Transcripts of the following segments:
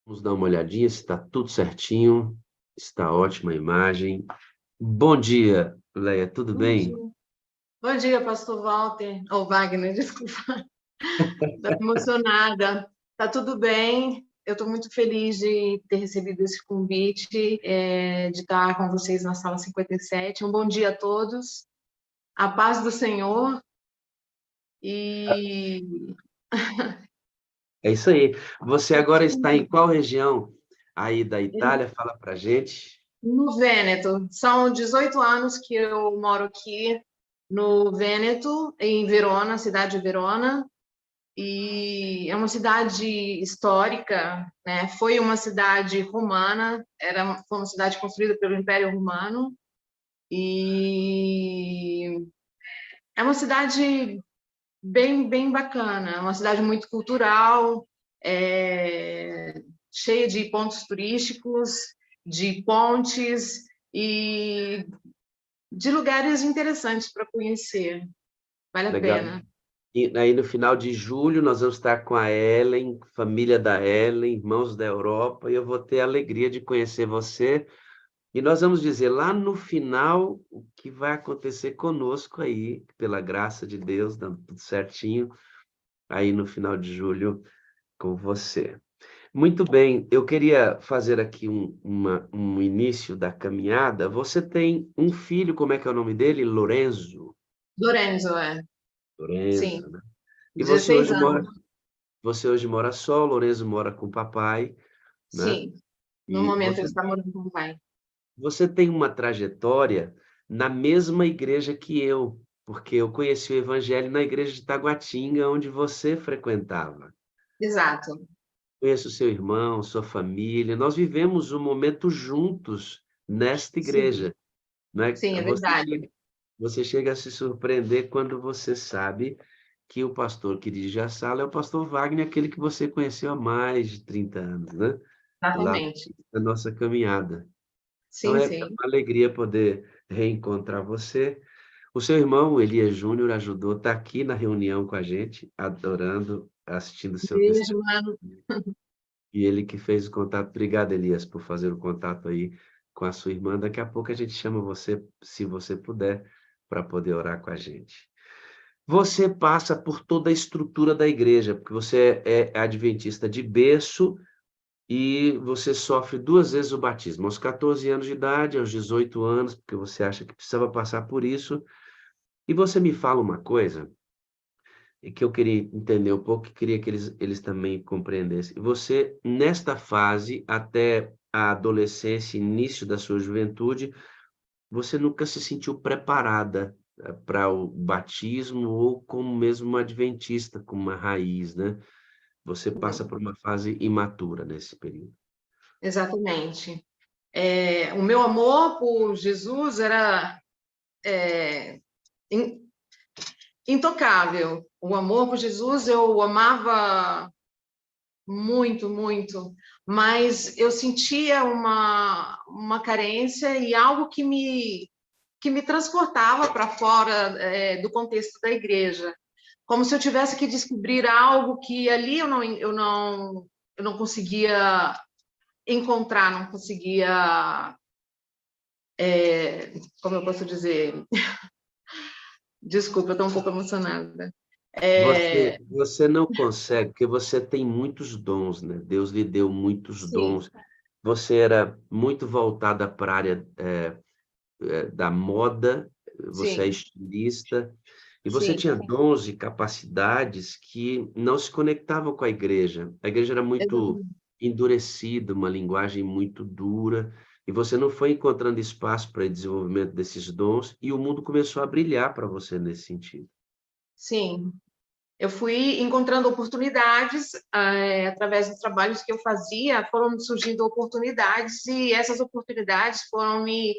Vamos dar uma olhadinha se está tudo certinho. Está ótima a imagem. Bom dia, Leia, tudo Bom bem? dia. Bom dia, pastor Walter, ou Wagner, desculpa. Estou emocionada. Tá tudo bem. Eu estou muito feliz de ter recebido esse convite, de estar com vocês na sala 57. Um bom dia a todos. A paz do Senhor. E É isso aí. Você agora está em qual região aí da Itália? Fala pra gente. no Vêneto, são 18 anos que eu moro aqui no Vêneto, em Verona, cidade de Verona. E é uma cidade histórica, né? Foi uma cidade romana, foi uma cidade construída pelo Império Romano e é uma cidade bem bacana, é uma cidade muito cultural, cheia de pontos turísticos, de pontes e de lugares interessantes para conhecer. Vale a Legal. pena. E aí no final de julho nós vamos estar com a Ellen, família da Ellen, irmãos da Europa, e eu vou ter a alegria de conhecer você. E nós vamos dizer lá no final o que vai acontecer conosco aí, pela graça de Deus, dando tudo certinho, aí no final de julho com você. Muito bem, eu queria fazer aqui um início da caminhada. Você tem um filho, como é que é o nome dele? Lorenzo. Lorenzo, sim, Lorenzo, né? E 16 anos, você hoje mora só, o Lorenzo mora com o papai, né? sim. No E momento ele você, está morando com o pai. você tem uma trajetória na mesma igreja que eu, porque eu conheci o evangelho na igreja de Taguatinga, onde você frequentava. Exato. Conheço seu irmão, sua família. Nós vivemos um momento juntos nesta Sim, igreja, né? sim, é verdade. Você chega a se surpreender quando você sabe que o pastor que dirige a sala é o pastor Wagner, aquele que você conheceu há mais de 30 anos, né? Lá Exatamente. na nossa caminhada. Então Sim, é sim. uma alegria poder reencontrar você. O seu irmão, Elias Júnior, ajudou, está aqui na reunião com a gente, adorando, assistindo o seu Beijo, testemunho. mano. E ele que fez o contato. Obrigado, Elias, por fazer o contato aí com a sua irmã. Daqui a pouco a gente chama você, se você puder, para poder orar com a gente. Você passa por toda a estrutura da igreja, porque você é adventista de berço e você sofre duas vezes o batismo, aos 14 anos de idade, aos 18 anos, porque você acha que precisava passar por isso. E você me fala uma coisa e que eu queria entender um pouco, e queria que eles também compreendessem. Você, nesta fase, até a adolescência, início da sua juventude, você nunca se sentiu preparada para o batismo ou como mesmo uma adventista, com uma raiz, né? Você passa por uma fase imatura nesse período. Exatamente. O meu amor por Jesus era in- intocável. O amor por Jesus eu amava muito, muito, mas eu sentia uma carência e algo que me transportava para fora, do contexto da igreja, como se eu tivesse que descobrir algo que ali eu não conseguia encontrar, não conseguia, como eu posso dizer, desculpa, eu estou um pouco emocionada. Você não consegue, porque você tem muitos dons, né? Deus lhe deu muitos Sim, dons. Você era muito voltada para a área da moda, você é sim, estilista, e você sim, tinha dons e capacidades que não se conectavam com a igreja. A igreja era muito exatamente. endurecida, uma linguagem muito dura, e você não foi encontrando espaço para o desenvolvimento desses dons, e o mundo começou a brilhar para você nesse sentido. Sim. Eu fui encontrando oportunidades, através dos trabalhos que eu fazia, foram me surgindo oportunidades e essas oportunidades foram me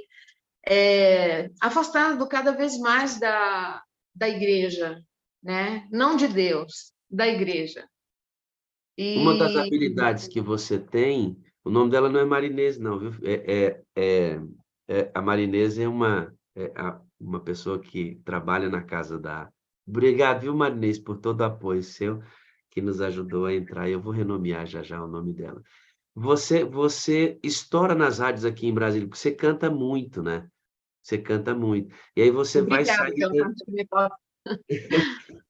afastando cada vez mais da igreja, né? Não de Deus, da igreja. Uma das E habilidades que você tem, o nome dela não é Marinês, não, viu? A Marinês é uma pessoa que trabalha na casa da. Obrigado, viu, Marinês, por todo o apoio seu, que nos ajudou a entrar. Eu vou renomear já já o nome dela. você estoura nas rádios aqui em Brasília, porque você canta muito, né? Você canta muito. E aí você vai Obrigada pelo saindo, tanto que me toca.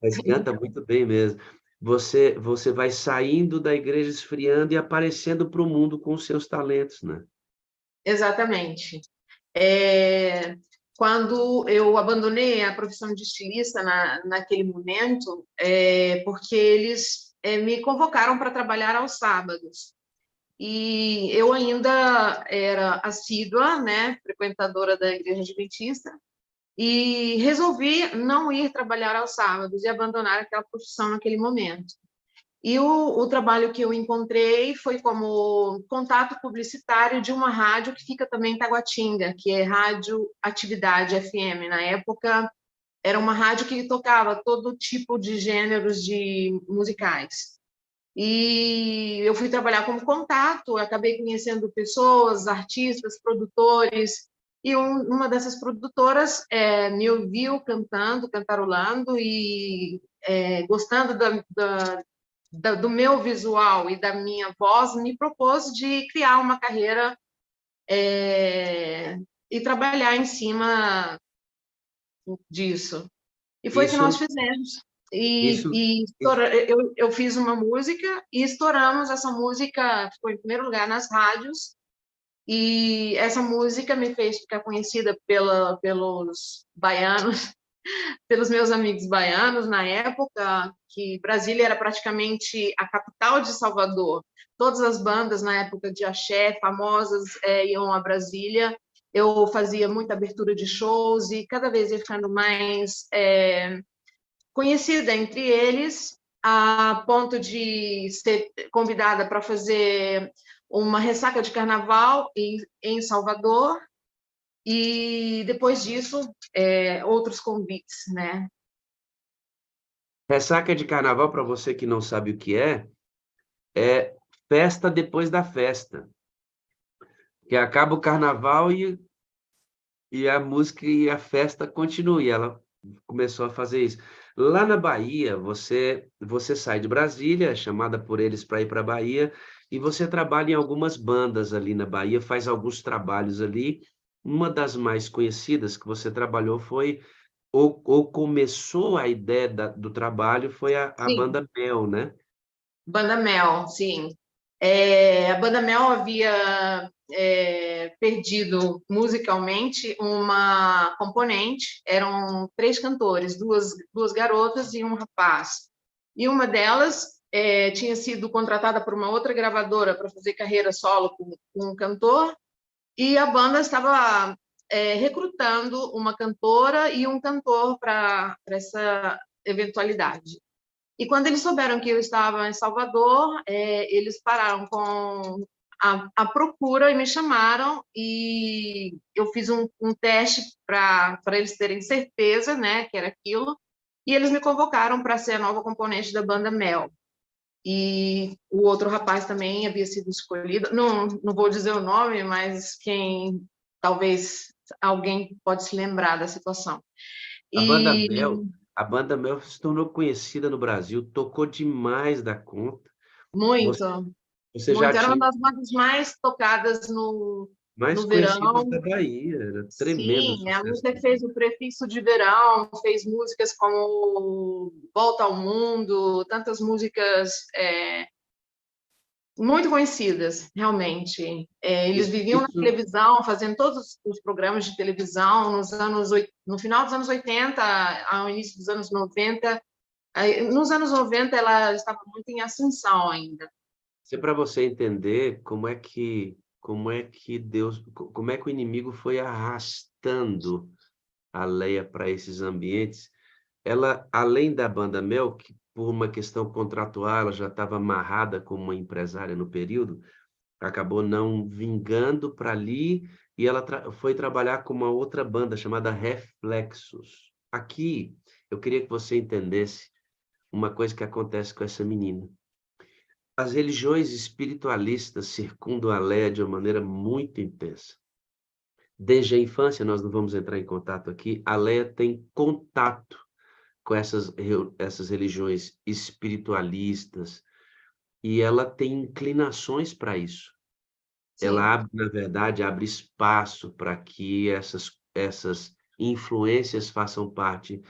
mas canta muito bem mesmo. Você vai saindo da igreja esfriando e aparecendo para o mundo com os seus talentos, né? Exatamente. Quando eu abandonei a profissão de estilista naquele momento, porque eles me convocaram para trabalhar aos sábados. E eu ainda era assídua, né, frequentadora da Igreja Adventista, e resolvi não ir trabalhar aos sábados e abandonar aquela profissão naquele momento. E o trabalho que eu encontrei foi como contato publicitário de uma rádio que fica também em Taguatinga, que é Rádio Atividade FM. Na época, era uma rádio que tocava todo tipo de gêneros de musicais. E eu fui trabalhar como contato, acabei conhecendo pessoas, artistas, produtores, e uma dessas produtoras me ouviu cantando, cantarolando, e gostando do meu visual e da minha voz, me propôs de criar uma carreira e trabalhar em cima disso. E foi o que nós Isso, fizemos. isso, Eu fiz uma música e estouramos essa música, ficou em primeiro lugar nas rádios, e essa música me fez ficar conhecida pelos baianos, pelos meus amigos baianos na época, que Brasília era praticamente a capital de Salvador. Todas as bandas na época de axé famosas iam a Brasília. Eu fazia muita abertura de shows e cada vez ia ficando mais conhecida entre eles, a ponto de ser convidada para fazer uma ressaca de carnaval em Salvador, e depois disso, outros convites, né? ressaca de carnaval, para você que não sabe o que é festa depois da festa. Que acaba o carnaval e a música e a festa continua. E ela começou a fazer isso. Lá na Bahia, você sai de Brasília, é chamada por eles para ir para a Bahia, e você trabalha em algumas bandas ali na Bahia, faz alguns trabalhos ali. Uma das mais conhecidas que você trabalhou foi, ou começou a ideia do trabalho, foi a Sim, banda Mel, né? Banda Mel, sim. A Banda Mel havia perdido musicalmente uma componente, eram 3 cantores, duas garotas e um rapaz. E uma delas tinha sido contratada por uma outra gravadora para fazer carreira solo com um cantor, e a banda estava recrutando uma cantora e um cantor para essa eventualidade. E quando eles souberam que eu estava em Salvador, eles pararam com a procura e me chamaram, e eu fiz um teste para eles terem certeza, né, que era aquilo, e eles me convocaram para ser a nova componente da banda Mel. E o outro rapaz também havia sido escolhido, não vou dizer o nome, mas quem talvez alguém pode se lembrar da situação. A banda E Mel, a banda Mel se tornou conhecida no Brasil, tocou demais da conta. muito, Você, você já muito. Era uma tinha das bandas mais tocadas mais no conhecidas da verão. Bahia, era tremendo o Sim, a sucesso música dela. fez o prefixo de verão, fez músicas como Volta ao Mundo, tantas músicas muito conhecidas, realmente. Eles Isso, viviam na isso, televisão, fazendo todos os programas de televisão no final dos anos 80, ao início dos anos 90. Nos anos 90, ela estava muito em ascensão ainda. isso é para você entender como é que Deus, como é que o inimigo foi arrastando a Leia para esses ambientes. Ela, além da banda Mel, que por uma questão contratual, ela já estava amarrada como uma empresária no período, acabou não vingando para ali, e ela foi trabalhar com uma outra banda chamada Reflexos. Aqui, eu queria que você entendesse uma coisa que acontece com essa menina. As religiões espiritualistas circundam a Leia de uma maneira muito intensa. Desde a infância, nós não vamos entrar em contato aqui, a Leia tem contato com essas religiões espiritualistas, e ela tem inclinações para isso. sim. ela abre, na verdade, abre espaço para que essas influências façam parte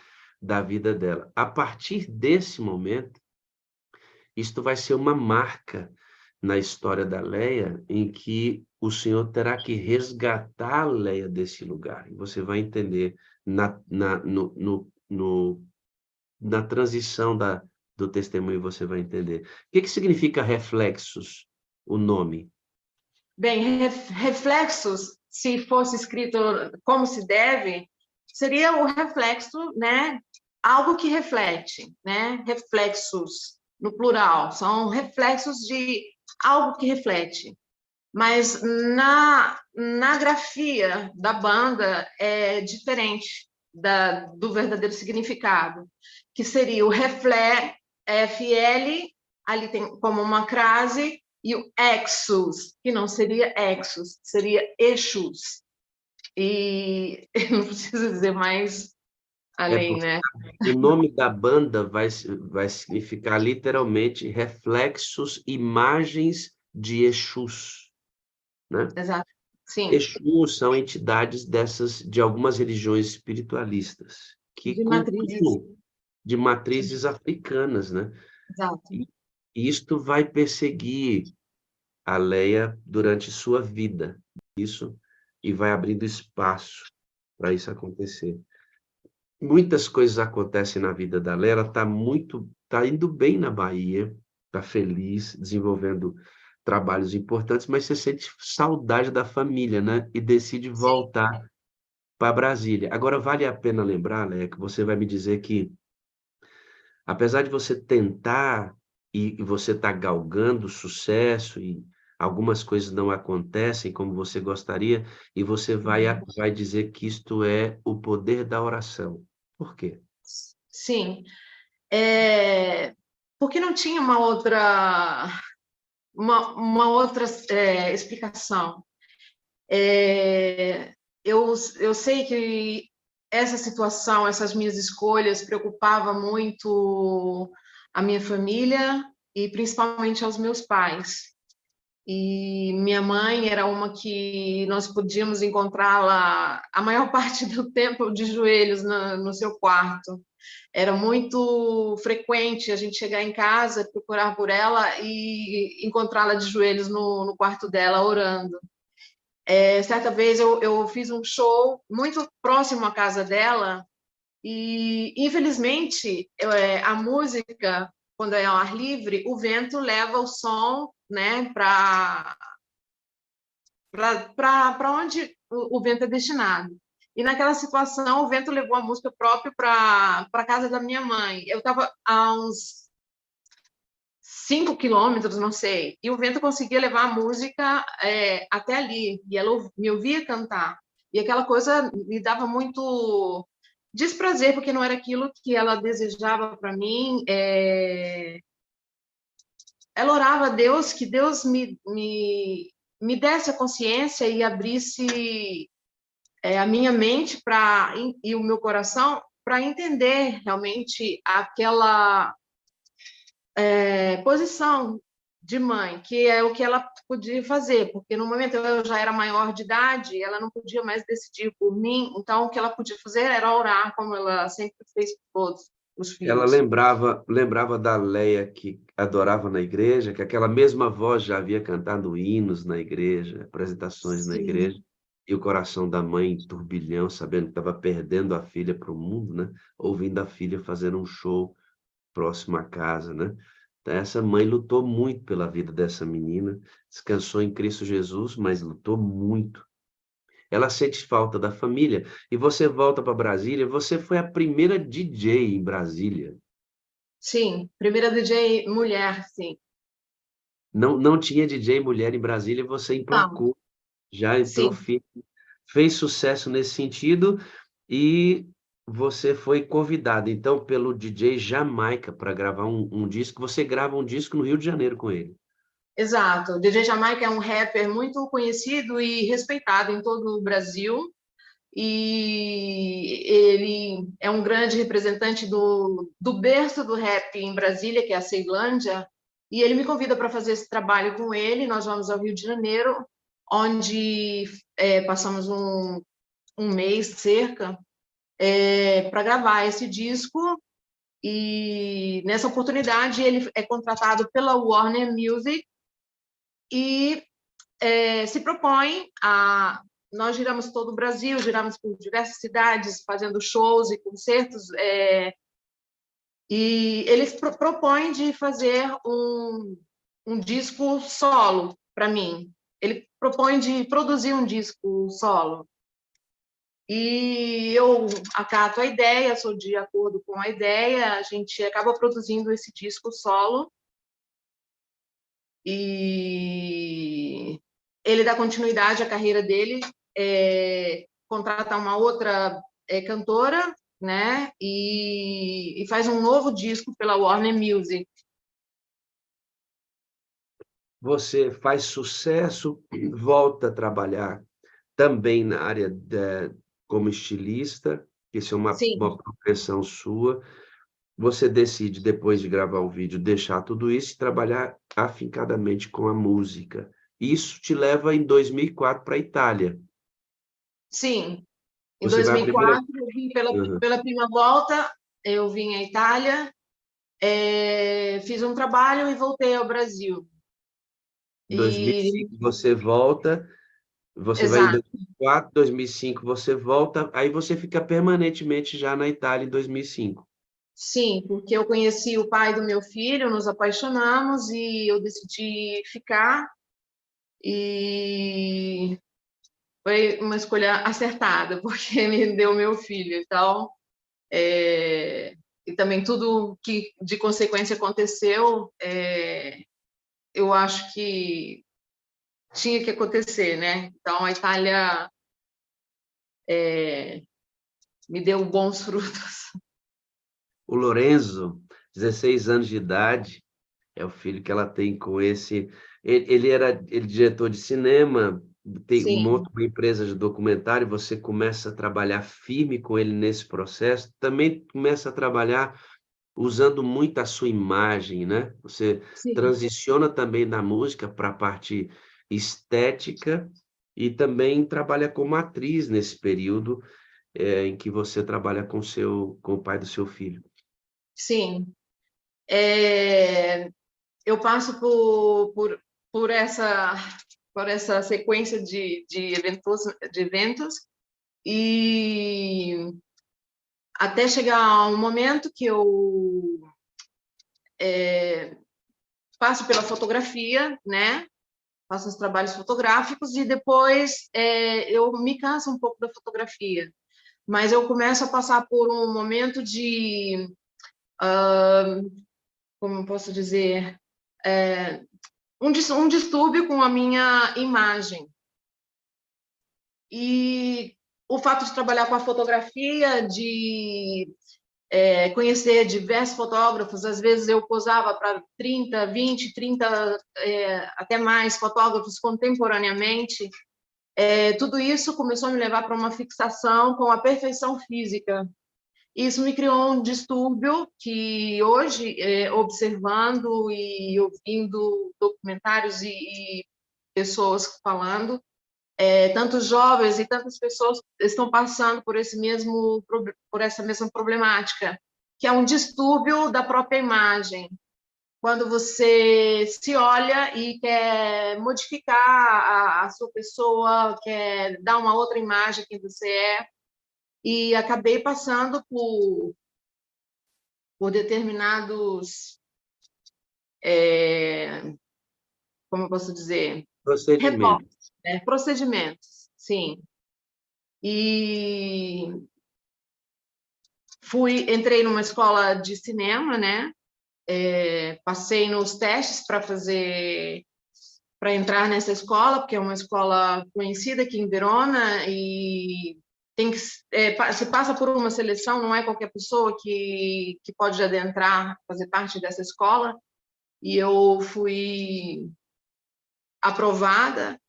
da vida dela. A partir desse momento, isto vai ser uma marca na história da Leia, em que o Senhor terá que resgatar a Leia desse lugar. E você vai entender na na no no no na transição do testemunho, você vai entender. O que que significa reflexos, o nome? Bem, reflexos, se fosse escrito como se deve, seria o reflexo, né? Algo que reflete, né? Reflexos, no plural, são reflexos de algo que reflete. Mas na grafia da banda é diferente do verdadeiro significado, que seria o reflexo, FL, ali tem como uma crase, e o exus, que não seria exus, seria Exus. E não preciso dizer mais É além, porque né? o nome da banda vai significar literalmente reflexos, imagens de Exus, né. Exato. Sim, Exus são entidades dessas de algumas religiões espiritualistas, que de matrizes. cultuam de matrizes africanas, né. Exato. E isto vai perseguir a Leia durante sua vida, isso, e vai abrindo espaço para isso acontecer. Muitas coisas acontecem na vida da Leia, ela está indo bem na Bahia, está feliz, desenvolvendo trabalhos importantes, mas você sente saudade da família, né, e decide Sim, voltar para Brasília. Agora vale a pena lembrar, Leia, que você vai me dizer que, apesar de você tentar e você estar galgando sucesso e algumas coisas não acontecem como você gostaria, e você vai dizer que isto é o poder da oração. Por quê? sim. Porque não tinha uma outra explicação. Eu sei que essa situação, essas minhas escolhas preocupava muito a minha família e principalmente aos meus pais. E minha mãe era uma que nós podíamos encontrá-la a maior parte do tempo de joelhos no seu quarto. Era muito frequente a gente chegar em casa, procurar por ela e encontrá-la de joelhos no quarto dela, orando. Certa vez eu fiz um show muito próximo à casa dela e, infelizmente, a música, quando é ao ar livre, o vento leva o som, né, para onde o vento é destinado. E naquela situação, o vento levou a música própria para a casa da minha mãe. Eu estava a uns 5 quilômetros, não sei, e o vento conseguia levar a música até ali, e ela me ouvia cantar. E aquela coisa me dava muito desprazer, porque não era aquilo que ela desejava para mim. Ela orava a Deus que Deus me desse a consciência e abrisse a minha mente e o meu coração para entender realmente aquela posição de mãe, que é o que ela podia fazer, porque no momento eu já era maior de idade, ela não podia mais decidir por mim, então o que ela podia fazer era orar, como ela sempre fez por todos os Ela filhos. lembrava da Leia que adorava na igreja, que aquela mesma voz já havia cantado hinos na igreja, apresentações na igreja, Sim, e o coração da mãe em turbilhão, sabendo que estava perdendo a filha para o mundo, né, ouvindo a filha fazer um show próximo à casa, né. Então essa mãe lutou muito pela vida dessa menina, descansou em Cristo Jesus, mas lutou muito. Ela sente falta da família, e você volta para Brasília, você foi a primeira DJ em Brasília. sim, primeira DJ mulher, sim. Não tinha DJ mulher em Brasília, você Não, emplacou, já entrou sim, firme, fez sucesso nesse sentido, e você foi convidada, então, pelo DJ Jamaica para gravar um disco. Você grava um disco no Rio de Janeiro com ele. exato. O DJ Jamaica é um rapper muito conhecido e respeitado em todo o Brasil, e ele é um grande representante do berço do rap em Brasília, que é a Ceilândia, e ele me convida para fazer esse trabalho com ele. Nós vamos ao Rio de Janeiro onde passamos um mês cerca para gravar esse disco. E nessa oportunidade ele é contratado pela Warner Music e se propõe a... Nós giramos todo o Brasil, giramos por diversas cidades, fazendo shows e concertos, e ele propõe de fazer um disco solo para mim. Ele propõe de produzir um disco solo. E eu acato a ideia, sou de acordo com a ideia, a gente acaba produzindo esse disco solo. E ele dá continuidade à carreira dele, contrata uma outra cantora, né? E faz um novo disco pela Warner Music. Você faz sucesso, volta a trabalhar também na área como estilista, isso é Sim, uma profissão sua. Você decide, depois de gravar o vídeo, deixar tudo isso e trabalhar afincadamente com a música. Isso te leva, em 2004, para a Itália. sim. Em Você vai a primeira... 2004, eu vim Aham. pela prima volta, eu vim à Itália, fiz um trabalho e voltei ao Brasil. Em 2005 E, você volta, você vai em exato, 2004, 2005 você volta, aí você fica permanentemente já na Itália em 2005. sim, porque eu conheci o pai do meu filho, nos apaixonamos e eu decidi ficar. E foi uma escolha acertada, porque me deu meu filho. Então, e também tudo que de consequência aconteceu, eu acho que tinha que acontecer, né? Então, a Itália me deu bons frutos. O Lorenzo, 16 anos de idade, é o filho que ela tem com esse... ele é diretor de cinema, monta Sim, uma empresa de documentário, você começa a trabalhar firme com ele nesse processo, também começa a trabalhar usando muito a sua imagem, né? Você sim, transiciona também da música para a parte estética e também trabalha como atriz nesse período em que você trabalha com o pai do seu filho. sim. Eu passo por essa sequência de eventos e até chegar a um momento que eu passo pela fotografia, né? Faço os trabalhos fotográficos e depois eu me canso um pouco da fotografia, mas eu começo a passar por um momento de, como eu posso dizer, um distúrbio com a minha imagem. E o fato de trabalhar com a fotografia, de conhecer diversos fotógrafos, às vezes eu posava para 30, 20, 30, até mais fotógrafos contemporaneamente. Tudo isso começou a me levar para uma fixação com a perfeição física. Isso me criou um distúrbio que hoje, observando e ouvindo documentários e pessoas falando, tantos jovens e tantas pessoas estão passando por essa mesma problemática, que é um distúrbio da própria imagem. Quando você se olha e quer modificar a sua pessoa, quer dar uma outra imagem que você é, e acabei passando por determinados, como eu posso dizer, Procedimento. retoques, né? Procedimentos, sim. E entrei numa escola de cinema, né? Passei nos testes para entrar nessa escola, porque é uma escola conhecida aqui em Verona e tem que se passa por uma seleção, não é qualquer pessoa que pode adentrar, fazer parte dessa escola. E eu fui aprovada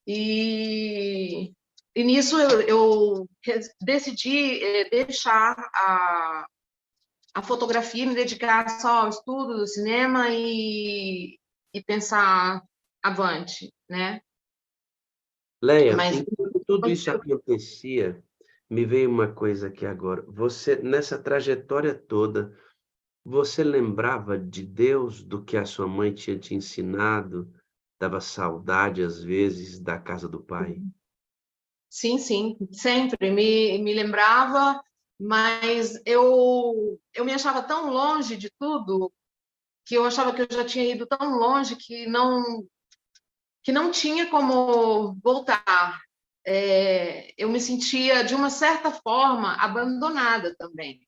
e nisso eu decidi deixar a fotografia, me dedicar só ao estudo do cinema e pensar avante, né? Leia, Mas enquanto tudo isso acontecia, me veio uma coisa aqui agora. Você, nessa trajetória toda, você lembrava de Deus, do que a sua mãe tinha te ensinado? Dava saudade, às vezes, da casa do pai? sim, sim, sempre me lembrava, mas eu me achava tão longe de tudo, que eu achava que eu já tinha ido tão longe que não tinha como voltar. Eu me sentia, de uma certa forma, abandonada também.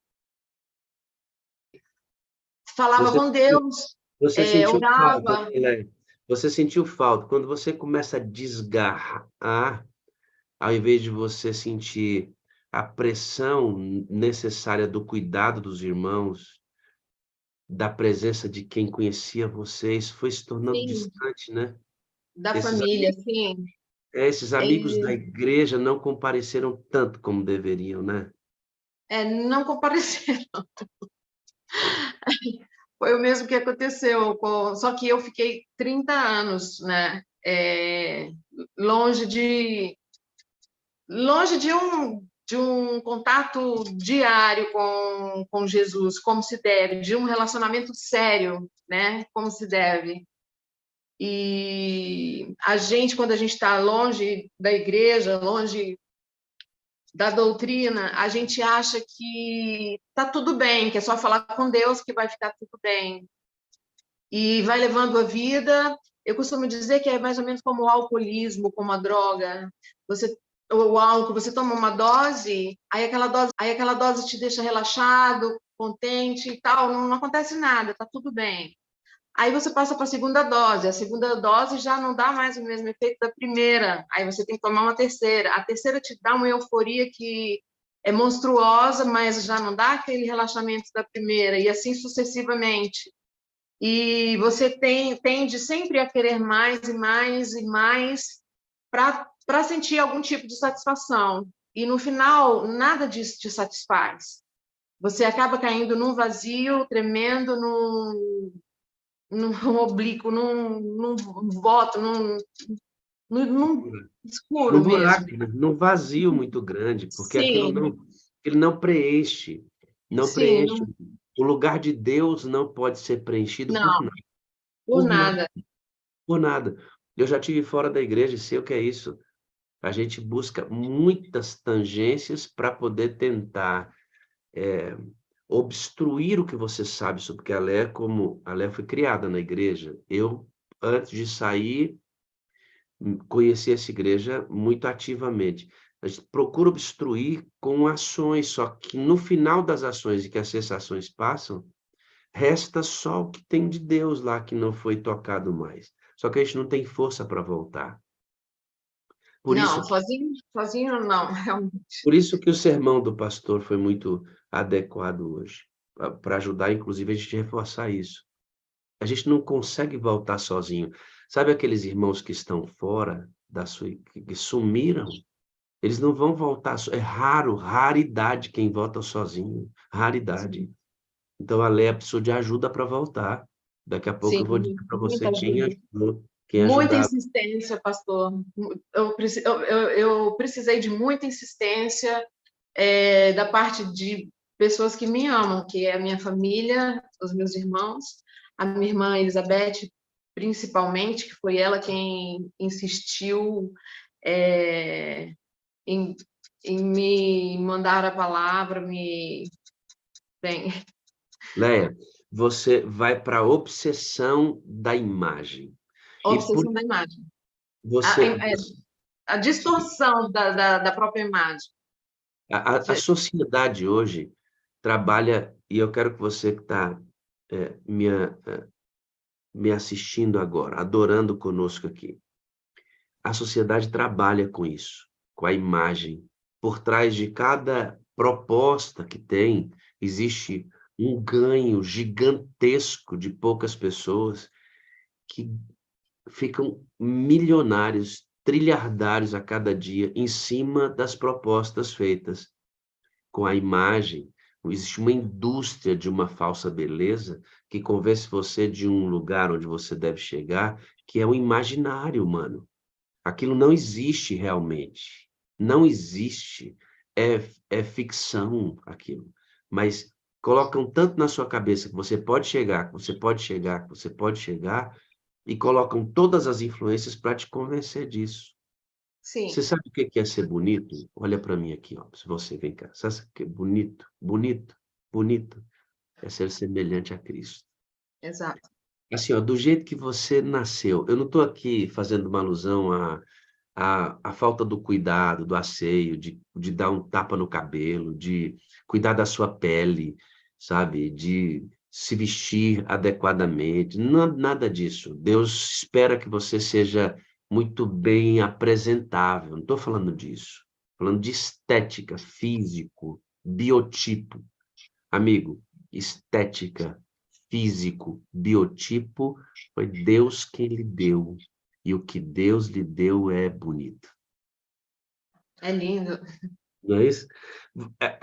Falava Você, com Deus, você sentiu falta, orava. Leia? Você sentiu falta quando você começa a desgarrar, ao invés de você sentir a pressão necessária do cuidado dos irmãos, da presença de quem conhecia vocês, foi se tornando Sim, distante, né? da Esses família, amigos, sim. esses É, amigos da igreja não compareceram tanto como deveriam, né? não comparecer. Foi o mesmo que aconteceu, só que eu fiquei 30 anos, né? Longe de um contato diário com Jesus, como se deve, de um relacionamento sério, né? Como se deve. E a gente, quando a gente está longe da igreja, longe da doutrina, a gente acha que está tudo bem, que é só falar com Deus que vai ficar tudo bem. E vai levando a vida. Eu costumo dizer que é mais ou menos como o alcoolismo, como a droga. O álcool, você toma uma dose, aí aquela dose te deixa relaxado, contente e tal, não acontece nada, tá tudo bem. Aí você passa para a segunda dose já não dá mais o mesmo efeito da primeira, aí você tem que tomar uma terceira. A terceira te dá uma euforia que é monstruosa, mas já não dá aquele relaxamento da primeira, e assim sucessivamente. E você tende sempre a querer mais e mais e mais para sentir algum tipo de satisfação. E no final, nada disso te satisfaz. Você acaba caindo num vazio tremendo, num oblíquo, num voto, num Num escuro mesmo. buraco, né? Num vazio muito grande, porque Sim, aquilo não preenche, não sim, preenche. O lugar de Deus não pode ser preenchido não, por por nada, nada. por nada. Eu já tive fora da igreja e sei o que é isso. A gente busca muitas tangências para poder tentar obstruir o que você sabe sobre, porque a Lé foi criada na igreja. Eu, antes de sair, conheci essa igreja muito ativamente. A gente procura obstruir com ações, só que no final das ações e que as sensações passam, resta só o que tem de Deus lá que não foi tocado mais. Só que a gente não tem força para voltar. Por isso Não, sozinho não, realmente. Por isso que o sermão do pastor foi muito adequado hoje, para ajudar, inclusive, a gente reforçar isso. A gente não consegue voltar sozinho. Sabe aqueles irmãos que estão fora da sua, que sumiram? Eles não vão voltar. É raro, raridade quem volta sozinho. Raridade. Então a Léa precisou de ajuda para voltar. Daqui a pouco Sim, eu vou dizer para você muita quem ajuda. ajudou, quem Muita ajudava. insistência, pastor. Eu precisei de muita insistência da parte de pessoas que me amam, que é a minha família, os meus irmãos, a minha irmã Elizabeth, principalmente, que foi ela quem insistiu é, em, em me mandar a palavra, bem, Léa, você vai para a obsessão da imagem. a E por obsessão da imagem, a, você a distorção da própria imagem. a sociedade hoje trabalha, e eu quero que você que está me assistindo agora, adorando conosco aqui, a sociedade trabalha com isso, com a imagem. Por trás de cada proposta que tem, existe um ganho gigantesco de poucas pessoas que ficam milionários, trilhardários a cada dia em cima das propostas feitas. Com a imagem, existe uma indústria de uma falsa beleza que convence você de um lugar onde você deve chegar, que é o imaginário humano. Aquilo não existe realmente. Não existe. É ficção aquilo. Mas colocam tanto na sua cabeça que você pode chegar, que você pode chegar, que você pode chegar, e colocam todas as influências para te convencer disso. Você Sim, sabe o que é ser bonito? Olha para mim aqui, ó. Se você vem cá. Sabe o que é bonito? Bonito, bonito. É ser semelhante a Cristo. exato. Assim, ó, do jeito que você nasceu. Eu não estou aqui fazendo uma alusão à falta do cuidado, do asseio, de dar um tapa no cabelo, de cuidar da sua pele, sabe? De se vestir adequadamente. Nada disso. Deus espera que você seja muito bem apresentável. Não estou falando disso. Falando de estética, físico, biotipo. Amigo, estética, físico, biotipo, foi Deus quem lhe deu. E o que Deus lhe deu é bonito. É lindo. Não é isso?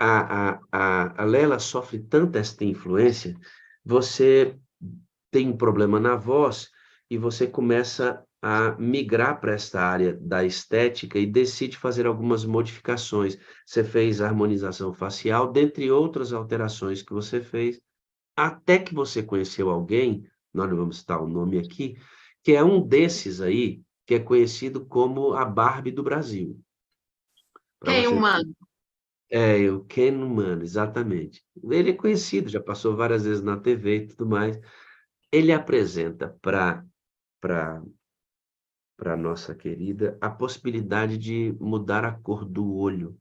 A Lela sofre tanto esta influência, você tem um problema na voz e você começa a migrar para esta área da estética e decide fazer algumas modificações. Você fez harmonização facial, dentre outras alterações que você fez, até que você conheceu alguém, nós não vamos citar o nome aqui, que é um desses aí, que é conhecido como a Barbie do Brasil. Para Quem é você. humano? É, o Ken Humano, exatamente. Ele é conhecido, já passou várias vezes na TV e tudo mais. Ele apresenta para para nossa querida a possibilidade de mudar a cor do olho,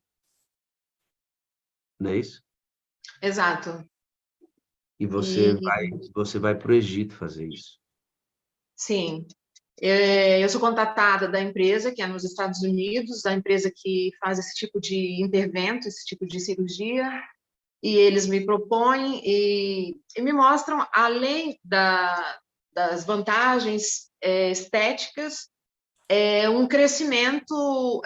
não é isso? Exato. E E você vai para o Egito fazer isso. sim, eu sou contatada da empresa, que é nos Estados Unidos, da empresa que faz esse tipo de intervento, esse tipo de cirurgia, e eles me propõem e me mostram, além das vantagens estéticas, um crescimento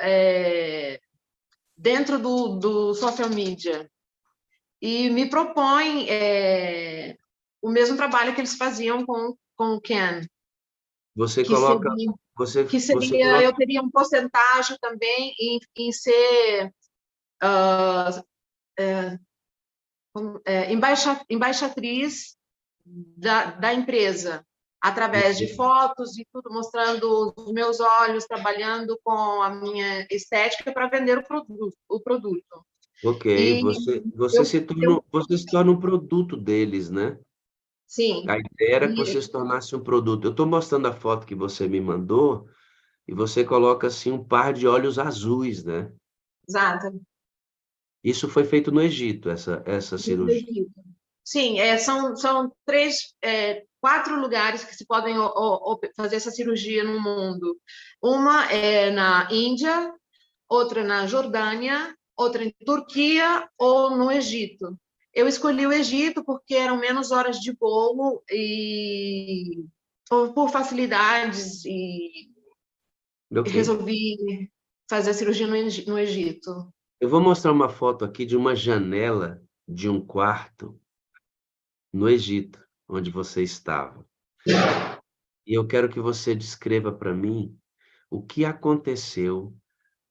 dentro do social media. E me propõem o mesmo trabalho que eles faziam com o Ken, Você que coloca, seria, você eu coloca, teria um porcentagem também em ser embaixatriz da empresa, através de fotos e tudo, mostrando os meus olhos, trabalhando com a minha estética para vender o produto. ok, E eu, eu você se torna um produto deles, né? sim, A ideia era que e, você se tornasse um produto. Eu estou mostrando a foto que você me mandou e você coloca assim um par de olhos azuis, né? exato. Isso foi feito no Egito, essa cirurgia. Sim, são quatro lugares que se podem fazer essa cirurgia no mundo. Uma é na Índia, outra na Jordânia, outra em Turquia ou no Egito. Eu escolhi o Egito porque eram menos horas de voo e por facilidades e Ok. resolvi fazer a cirurgia no Egito. Eu vou mostrar uma foto aqui de uma janela de um quarto no Egito, onde você estava. E eu quero que você descreva para mim o que aconteceu.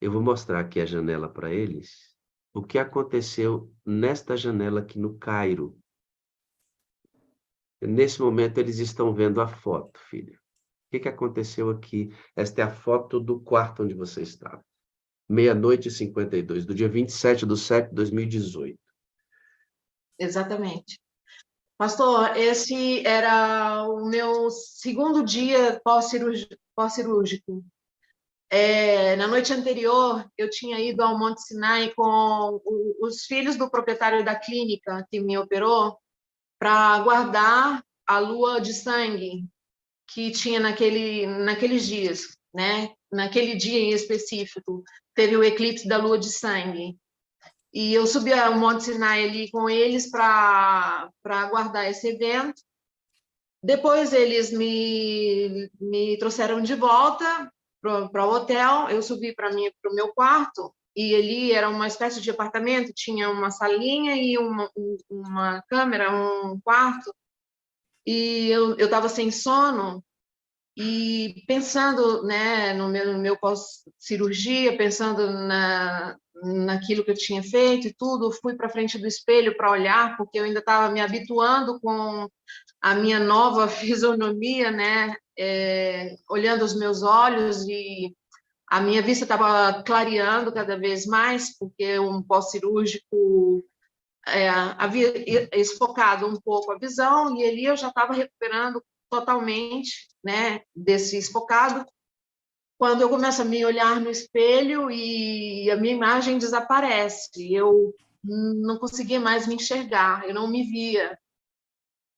Eu vou mostrar aqui a janela para eles. O que aconteceu nesta janela aqui no Cairo. Nesse momento, eles estão vendo a foto, filho. O que aconteceu aqui? Esta é a foto do quarto onde você estava. Meia-noite e 52, do dia 27/7/2018. Exatamente. Pastor, esse era o meu segundo dia pós-cirúrgico. Na noite anterior, eu tinha ido ao Monte Sinai com os filhos do proprietário da clínica que me operou para guardar a lua de sangue que tinha naqueles dias, né? Naquele dia em específico, teve o eclipse da lua de sangue. E eu subi ao Monte Sinai ali com eles para aguardar esse evento. Depois eles me trouxeram de volta para o hotel, eu subi para o meu quarto, e ali era uma espécie de apartamento, tinha uma salinha e uma câmera, um quarto, e eu estava sem sono, e pensando, né, no meu pós-cirurgia, pensando naquilo que eu tinha feito e tudo, fui para frente do espelho para olhar, porque eu ainda estava me habituando com a minha nova fisionomia, né, olhando os meus olhos, e a minha vista estava clareando cada vez mais, porque um pós-cirúrgico havia esfocado um pouco a visão, e ali eu já estava recuperando totalmente, né, desse esfocado, quando eu começo a me olhar no espelho e a minha imagem desaparece, eu não conseguia mais me enxergar, eu não me via.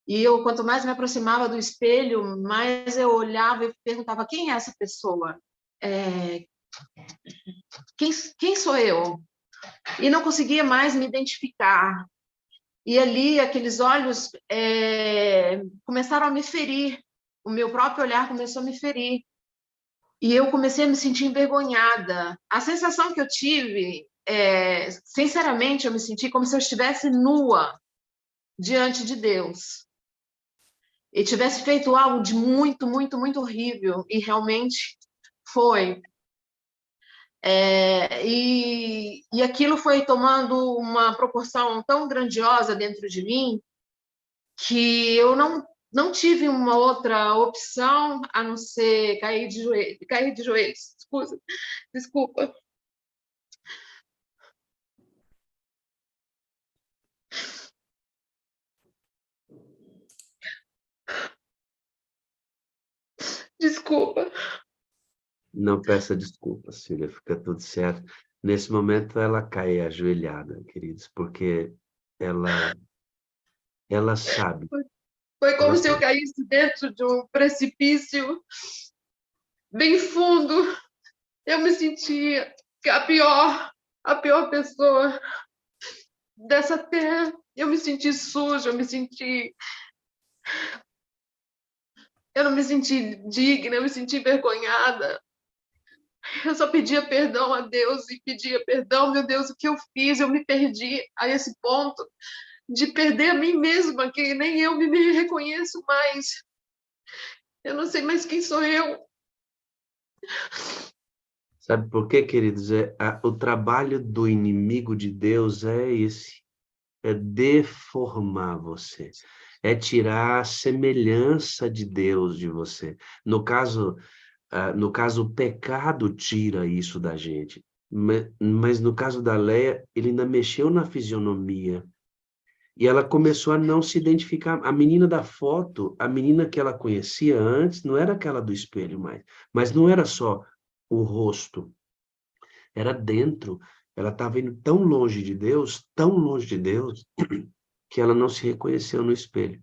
E eu, quanto mais me aproximava do espelho, mais eu olhava e perguntava: quem é essa pessoa? É, quem sou eu? E não conseguia mais me identificar. E ali, aqueles olhos começaram a me ferir. O meu próprio olhar começou a me ferir. E eu comecei a me sentir envergonhada. A sensação que eu tive, sinceramente, eu me senti como se eu estivesse nua diante de Deus. E tivesse feito algo de muito, muito, muito horrível. E realmente foi. E aquilo foi tomando uma proporção tão grandiosa dentro de mim que eu não tive uma outra opção a não ser cair de joelhos. Desculpa. Desculpa. Não peça desculpas, filha, fica tudo certo. Nesse momento ela cai ajoelhada, queridos, porque ela ela sabe, Foi como ela se eu sabe. caísse dentro de um precipício bem fundo. Eu me sentia a pior pessoa dessa terra. Eu me senti suja, eu não me senti digna, eu me senti envergonhada. Eu só pedia perdão a Deus e pedia perdão, meu Deus, o que eu fiz? Eu me perdi a esse ponto de perder a mim mesma, que nem eu me reconheço mais. Eu não sei mais quem sou eu. Sabe por quê, queridos? O trabalho do inimigo de Deus é esse, é deformar você, é tirar a semelhança de Deus de você. No caso, o pecado tira isso da gente. Mas no caso da Leia, ele ainda mexeu na fisionomia. E ela começou a não se identificar. A menina da foto, a menina que ela conhecia antes, não era aquela do espelho mais. Mas não era só o rosto, era dentro. Ela estava indo tão longe de Deus, que ela não se reconheceu no espelho.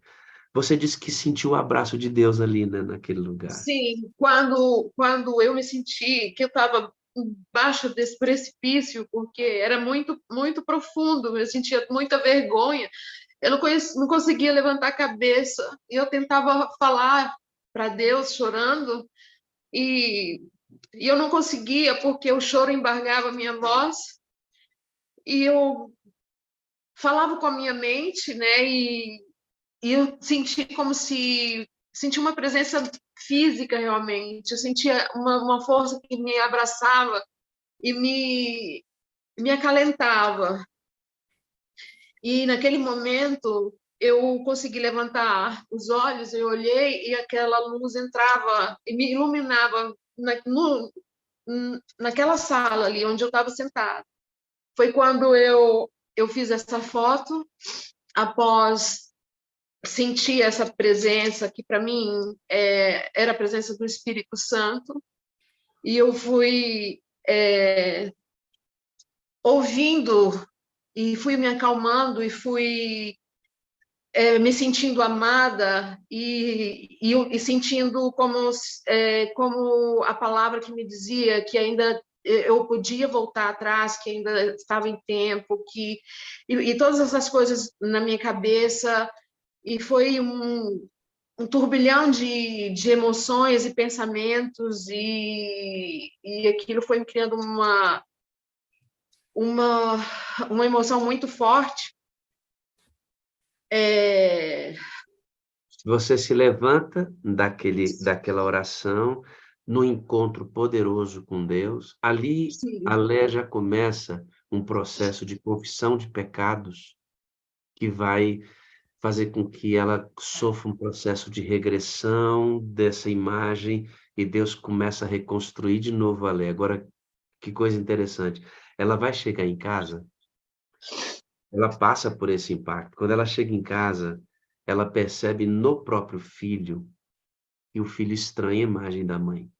Você disse que sentiu o abraço de Deus ali, né, naquele lugar. Sim, quando eu me senti que eu estava embaixo desse precipício, porque era muito, muito profundo, eu sentia muita vergonha, eu não conseguia levantar a cabeça, e eu tentava falar para Deus chorando, e, e eu não conseguia, porque o choro embargava a minha voz, e eu falava com a minha mente, né, e eu senti como se senti uma presença física realmente. Eu sentia uma força que me abraçava e me acalentava. E naquele momento eu consegui levantar os olhos, eu olhei e aquela luz entrava e me iluminava naquela sala ali onde eu estava sentada. Foi quando eu fiz essa foto após sentir essa presença que para mim era a presença do Espírito Santo, e eu fui ouvindo e fui me acalmando e fui me sentindo amada e sentindo como a palavra que me dizia que ainda eu podia voltar atrás, que ainda estava em tempo, e todas essas coisas na minha cabeça, e foi um turbilhão de emoções e pensamentos, e aquilo foi me criando uma, uma emoção muito forte. É, Você se levanta daquela oração, no encontro poderoso com Deus. Ali, a Sim, Léa já começa um processo de confissão de pecados, que vai fazer com que ela sofra um processo de regressão dessa imagem, e Deus começa a reconstruir de novo a Léa. Agora, que coisa interessante, ela vai chegar em casa, ela passa por esse impacto. Quando ela chega em casa, ela percebe no próprio filho que o filho estranha a imagem da mãe,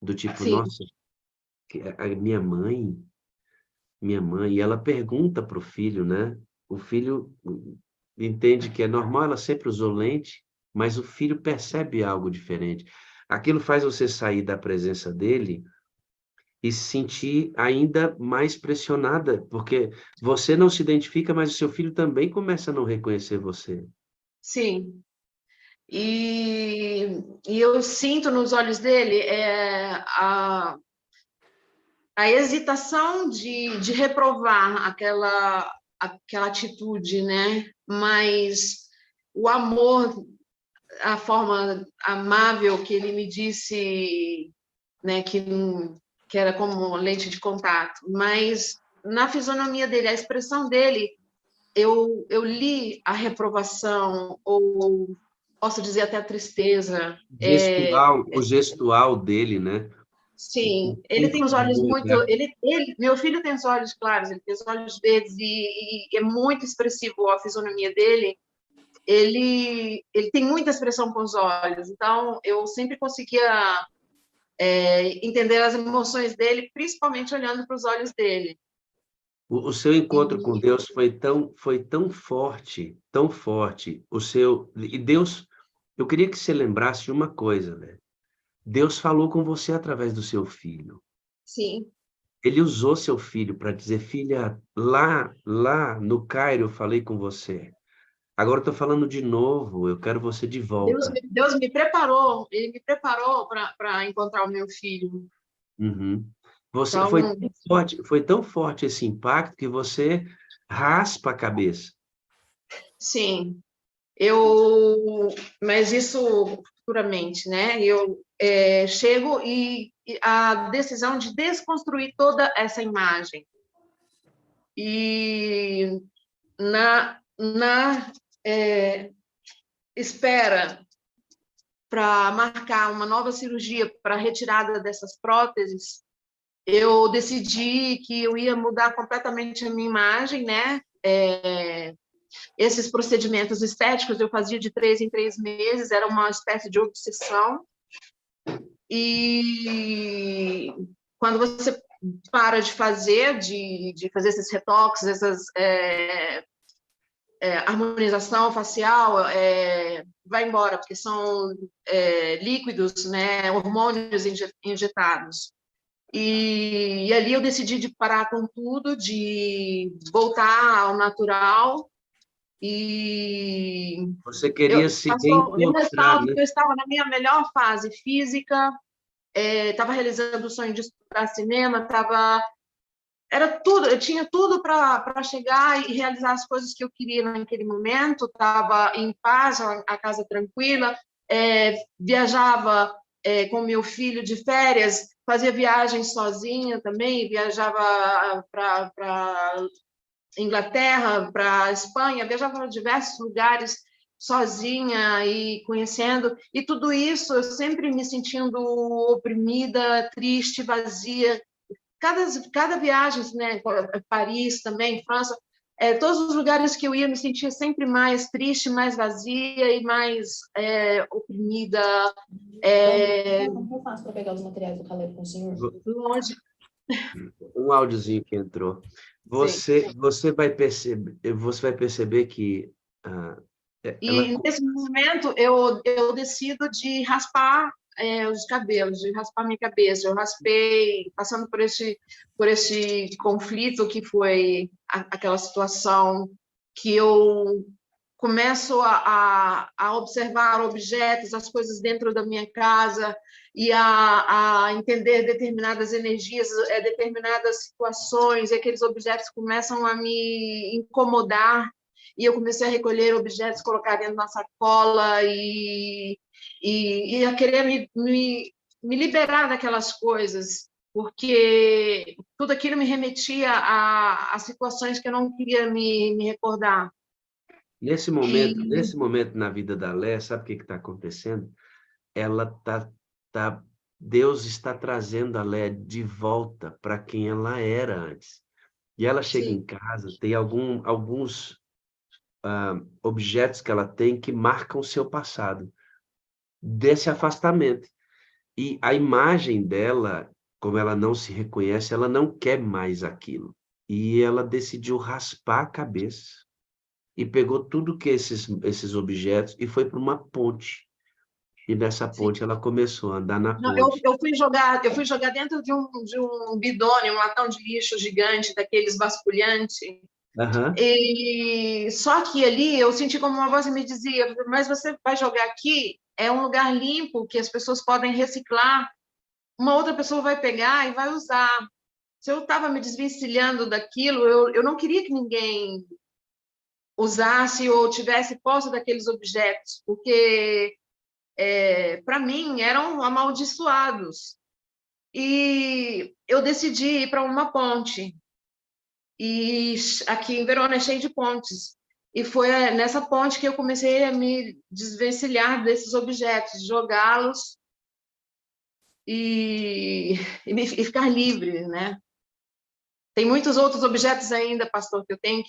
do tipo: sim, "Nossa, a minha mãe", e ela pergunta para o filho, né, o filho entende que é normal, ela sempre usou lente, mas o filho percebe algo diferente. Aquilo faz você sair da presença dele e se sentir ainda mais pressionada, porque você não se identifica, mas o seu filho também começa a não reconhecer você. sim. E, e eu sinto nos olhos dele a hesitação de reprovar aquela atitude, né? Mas o amor, a forma amável que ele me disse, né, que era como lente de contato, mas na fisionomia dele, a expressão dele, eu li a reprovação, ou posso dizer até a tristeza. O gestual dele, né, o Sim, ele tem os olhos furor, muito. né. Meu filho tem os olhos claros, ele tem os olhos verdes e é muito expressivo a fisionomia dele. Ele tem muita expressão com os olhos, então eu sempre conseguia entender as emoções dele, principalmente olhando para os olhos dele. O seu encontro com E Deus foi tão forte, o seu e Deus, eu queria que você lembrasse de uma coisa, né, Deus falou com você através do seu filho. sim, Ele usou seu filho para dizer: "Filha, lá no Cairo eu falei com você. Agora eu estou falando de novo, eu quero você de volta". Deus me preparou, ele me preparou para encontrar o meu filho. Uhum. Você Então, foi tão forte esse impacto que você raspa a cabeça. sim, eu, mas isso futuramente, né? Eu chego e a decisão de desconstruir toda essa imagem e na espera para marcar uma nova cirurgia para retirada dessas próteses, eu decidi que eu ia mudar completamente a minha imagem, né? Esses procedimentos estéticos eu fazia de 3 em 3 meses, era uma espécie de obsessão. E quando você para de fazer, de fazer esses retoques, essas harmonização facial, vai embora, porque são líquidos, né, hormônios injetados. E ali eu decidi de parar com tudo, de voltar ao natural. E Você queria se eu reencontrar, ressalto né. que eu estava na minha melhor fase física, estava realizando o sonho de estudar cinema, era tudo, eu tinha tudo para chegar e realizar as coisas que eu queria naquele momento, estava em paz, a casa tranquila, viajava com meu filho de férias, fazia viagens sozinha também, viajava para Inglaterra, para Espanha, viajava para diversos lugares sozinha e conhecendo, e tudo isso eu sempre me sentindo oprimida, triste, vazia. Cada viagem, né, Paris também, França, todos os lugares que eu ia me sentia sempre mais triste, mais vazia e mais oprimida, Como que eu faço para pegar os materiais do caleiro com o senhor? longe. Um áudiozinho que entrou. Sim. Você vai perceber que, ah, ela E nesse momento eu decido de raspar os cabelos, de raspar minha cabeça. Eu raspei, passando por esse conflito que foi aquela situação que eu começo a observar objetos, as coisas dentro da minha casa e a entender determinadas energias, determinadas situações, e aqueles objetos começam a me incomodar e eu comecei a recolher objetos, colocar dentro da sacola e a querer me liberar daquelas coisas, porque tudo aquilo me remetia a situações que eu não queria me recordar. Nesse momento, E nesse momento na vida da Lé, sabe o que está acontecendo? Ela tá, Deus está trazendo a Lé de volta para quem ela era antes. E ela chega sim, em casa, tem alguns objetos que ela tem que marcam o seu passado, desse afastamento. E a imagem dela, como ela não se reconhece, ela não quer mais aquilo. E ela decidiu raspar a cabeça e pegou tudo que esses objetos e foi para uma ponte. E nessa sim. ponte ela começou a andar na Não, ponte. eu fui jogar dentro de um bidone, um latão de lixo gigante, daqueles vasculhante. Aham. E só que ali eu senti como uma voz que me dizia: mas você vai jogar aqui? É um lugar limpo que as pessoas podem reciclar. Uma outra pessoa vai pegar e vai usar. Se eu estava me desvencilhando daquilo, eu não queria que ninguém usasse ou tivesse posse daqueles objetos, porque para mim eram amaldiçoados. E eu decidi ir para uma ponte. E aqui em Verona é cheio de pontes. E foi nessa ponte que eu comecei a me desvencilhar desses objetos, jogá-los e ficar livre, né? Tem muitos outros objetos ainda, pastor, que eu tenho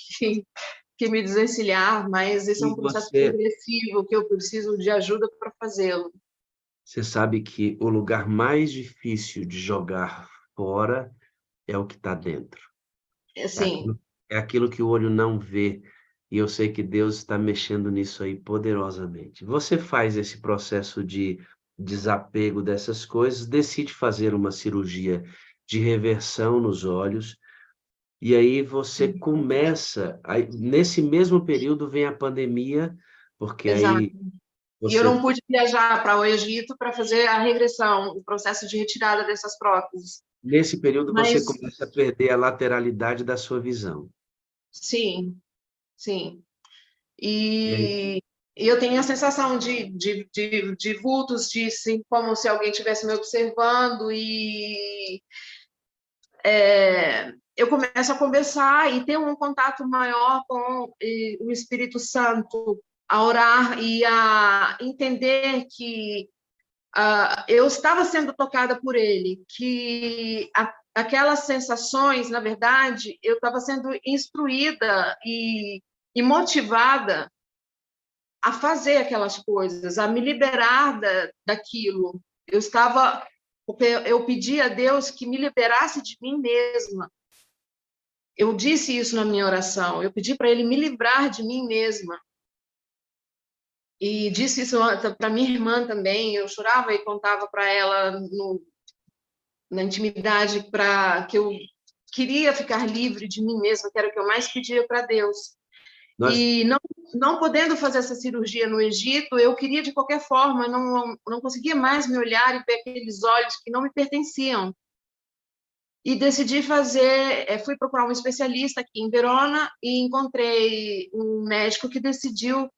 que me desvencilhar, mas esse é E um processo você, progressivo que eu preciso de ajuda para fazê-lo. você sabe que o lugar mais difícil de jogar fora é o que está dentro. É Assim, aquilo, é aquilo que o olho não vê. E eu sei que Deus está mexendo nisso aí poderosamente. Você faz esse processo de desapego dessas coisas, decide fazer uma cirurgia de reversão nos olhos, e aí você começa, aí, nesse mesmo período vem a pandemia, porque exato. aí E eu não você, pude viajar para o Egito para fazer a regressão, o processo de retirada dessas próteses. nesse período você Mas, começa a perder a lateralidade da sua visão. sim, sim. E aí, E eu tenho a sensação de vultos, de assim, como se alguém estivesse me observando, e eu começo a conversar e ter um contato maior com o Espírito Santo, a orar e a entender que eu estava sendo tocada por ele, que aquelas sensações, na verdade, eu estava sendo instruída e motivada a fazer aquelas coisas, a me liberar daquilo. Eu pedi a Deus que me liberasse de mim mesma. Eu disse isso na minha oração. Eu pedi para Ele me livrar de mim mesma. E disse isso para minha irmã também. Eu chorava e contava para ela na intimidade para que eu queria ficar livre de mim mesma, que era o que eu mais pedia para Deus. nós, E não podendo fazer essa cirurgia no Egito, eu queria de qualquer forma, não conseguia mais me olhar e ver aqueles olhos que não me pertenciam. E decidi fui procurar um especialista aqui em Verona e encontrei um médico que decidiu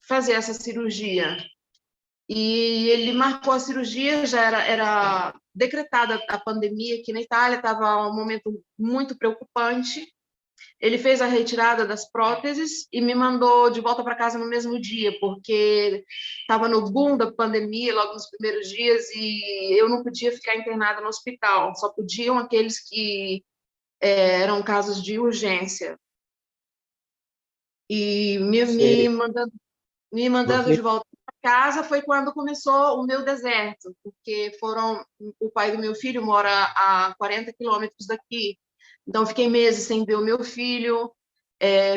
fazer essa cirurgia. E ele marcou a cirurgia, já era decretada a pandemia aqui na Itália, estava um momento muito preocupante. Ele fez a retirada das próteses e me mandou de volta para casa no mesmo dia, porque estava no boom da pandemia, logo nos primeiros dias, e eu não podia ficar internada no hospital, só podiam aqueles que eram casos de urgência. E você, me mandando de você, volta para casa foi quando começou o meu deserto, porque o pai do meu filho mora a 40 quilômetros daqui, então fiquei meses sem ver o meu filho,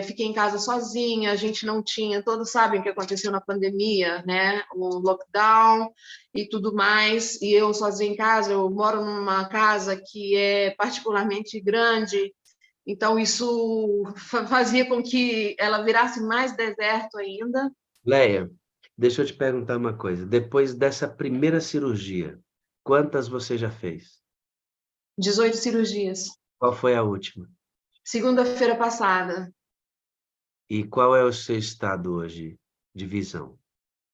fiquei em casa sozinha, a gente não tinha, todos sabem o que aconteceu na pandemia, né? O lockdown e tudo mais, e eu sozinha em casa, eu moro numa casa que é particularmente grande, então isso fazia com que ela virasse mais deserto ainda. Leia, deixa eu te perguntar uma coisa. Depois dessa primeira cirurgia, quantas você já fez? 18 cirurgias. Qual foi a última? Segunda-feira passada. E qual é o seu estado hoje de visão?